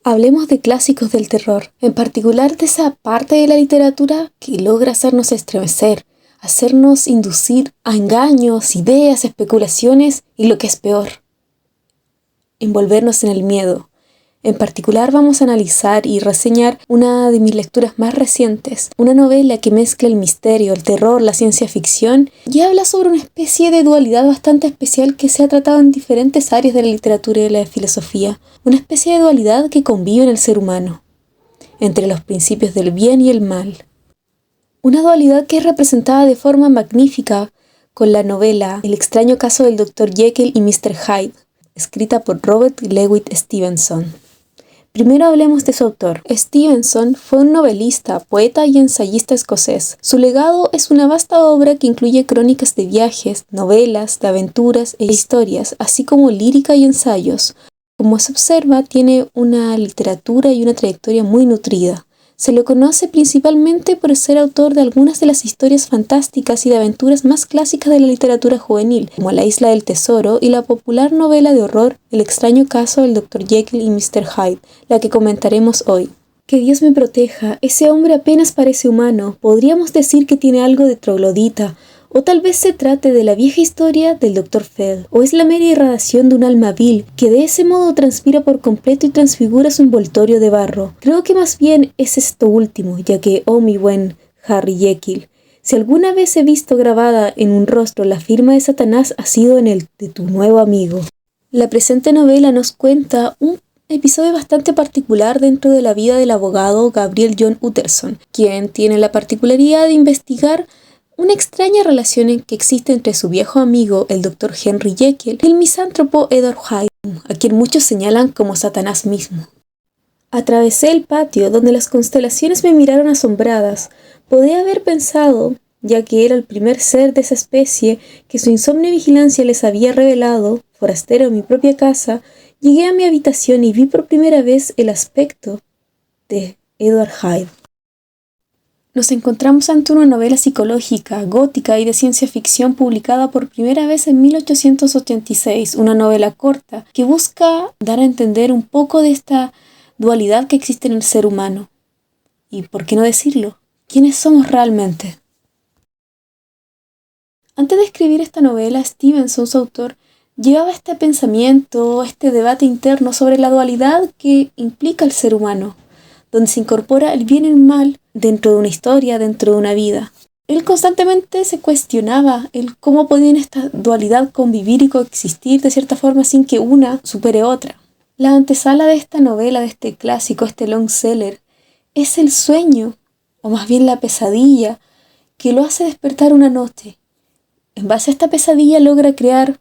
Hablemos de clásicos del terror, en particular de esa parte de la literatura que logra hacernos estremecer, hacernos inducir a engaños, ideas, especulaciones y lo que es peor, envolvernos en el miedo. En particular vamos a analizar y reseñar una de mis lecturas más recientes, una novela que mezcla el misterio, el terror, la ciencia ficción y habla sobre una especie de dualidad bastante especial que se ha tratado en diferentes áreas de la literatura y de la filosofía, una especie de dualidad que convive en el ser humano, entre los principios del bien y el mal. Una dualidad que es representada de forma magnífica con la novela El extraño caso del Dr. Jekyll y Mr. Hyde, escrita por Robert Louis Stevenson. Primero hablemos de su autor. Stevenson fue un novelista, poeta y ensayista escocés. Su legado es una vasta obra que incluye crónicas de viajes, novelas, de aventuras e historias, así como lírica y ensayos. Como se observa, tiene una literatura y una trayectoria muy nutrida. Se lo conoce principalmente por ser autor de algunas de las historias fantásticas y de aventuras más clásicas de la literatura juvenil, como La isla del tesoro y la popular novela de horror El extraño caso del Dr. Jekyll y Mr. Hyde, la que comentaremos hoy. Que Dios me proteja, ese hombre apenas parece humano, podríamos decir que tiene algo de troglodita, o tal vez se trate de la vieja historia del Dr. Fell, o es la mera irradiación de un alma vil, que de ese modo transpira por completo y transfigura su envoltorio de barro. Creo que más bien es esto último, ya que, oh mi buen Harry Jekyll, si alguna vez he visto grabada en un rostro la firma de Satanás ha sido en el de tu nuevo amigo. La presente novela nos cuenta un episodio bastante particular dentro de la vida del abogado Gabriel John Utterson, quien tiene la particularidad de investigar una extraña relación que existe entre su viejo amigo, el Dr. Henry Jekyll, y el misántropo Edward Hyde, a quien muchos señalan como Satanás mismo. Atravesé el patio donde las constelaciones me miraron asombradas. Podía haber pensado, ya que era el primer ser de esa especie que su insomne vigilancia les había revelado, forastero en mi propia casa, llegué a mi habitación y vi por primera vez el aspecto de Edward Hyde. Nos encontramos ante una novela psicológica, gótica y de ciencia ficción publicada por primera vez en 1886, una novela corta que busca dar a entender un poco de esta dualidad que existe en el ser humano. Y, ¿por qué no decirlo? ¿Quiénes somos realmente? Antes de escribir esta novela, Stevenson, su autor, llevaba este pensamiento, este debate interno sobre la dualidad que implica el ser humano, donde se incorpora el bien y el mal dentro de una historia, dentro de una vida. Él constantemente se cuestionaba el cómo podía en esta dualidad convivir y coexistir de cierta forma sin que una supere otra. La antesala de esta novela, de este clásico, este long seller, es el sueño, o más bien la pesadilla, que lo hace despertar una noche. En base a esta pesadilla logra crear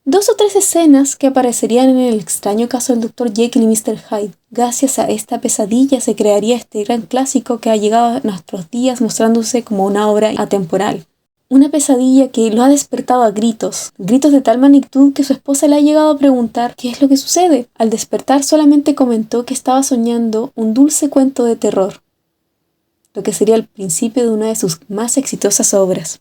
2 o 3 escenas que aparecerían en el extraño caso del Dr. Jekyll y Mr. Hyde. Gracias a esta pesadilla se crearía este gran clásico que ha llegado a nuestros días mostrándose como una obra atemporal. Una pesadilla que lo ha despertado a gritos de tal magnitud que su esposa le ha llegado a preguntar qué es lo que sucede. Al despertar solamente comentó que estaba soñando un dulce cuento de terror, lo que sería el principio de una de sus más exitosas obras.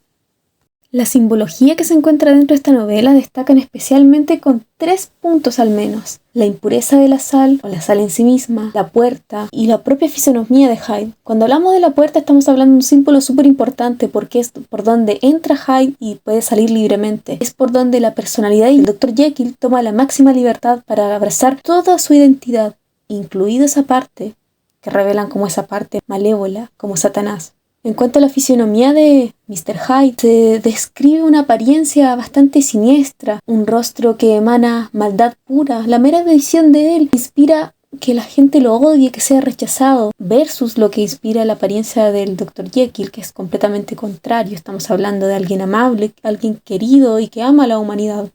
La simbología que se encuentra dentro de esta novela destacan especialmente con 3 puntos al menos: la impureza de la sal, o la sal en sí misma, la puerta y la propia fisonomía de Hyde. Cuando hablamos de la puerta estamos hablando de un símbolo súper importante porque es por donde entra Hyde y puede salir libremente. Es por donde la personalidad del Dr. Jekyll toma la máxima libertad para abrazar toda su identidad, incluido esa parte que revelan como esa parte malévola, como Satanás. En cuanto a la fisionomía de Mr. Hyde, se describe una apariencia bastante siniestra, un rostro que emana maldad pura. La mera visión de él inspira que la gente lo odie, que sea rechazado, versus lo que inspira la apariencia del Dr. Jekyll, que es completamente contrario. Estamos hablando de alguien amable, alguien querido y que ama a la humanidad.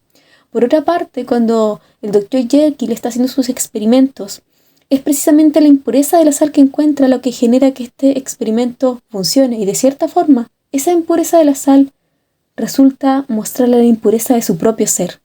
Por otra parte, cuando el Dr. Jekyll está haciendo sus experimentos, es precisamente la impureza de la sal que encuentra lo que genera que este experimento funcione, y de cierta forma, esa impureza de la sal resulta mostrarle la impureza de su propio ser.